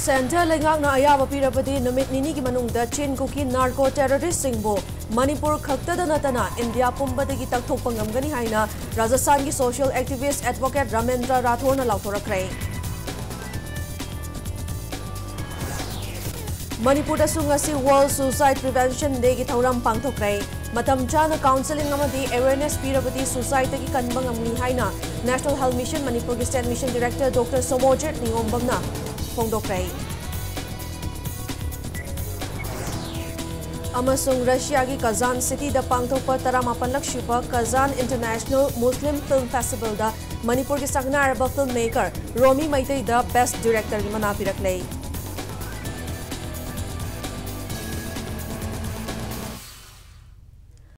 Center Lengakna Ayaba Pirapati Numit Nini Manungda Chin Kuki Narco Terrorist Singbo Manipur Khakta Natana India Pumbadagi Taktopangamgani Haina Rajasthan Social Activist Advocate Ramendra Rathore Lautorakray Manipur Sungasi World Suicide Prevention Day Thauram Pangthokray Matam Chana Counseling Amadi Awareness Pirapati Suicide Taki Kanbangamni Haina National Health Mission Manipur State Mission Director Dr. Somojit NONGTHOMBAM Fongdokray Amasung Russia ki Kazan City da Pangthokpa 18 Suba Kazan International Muslim Film Festival da Manipur ki Saknaraba filmmaker Romi Maitei da Best Director ki Manapiraklay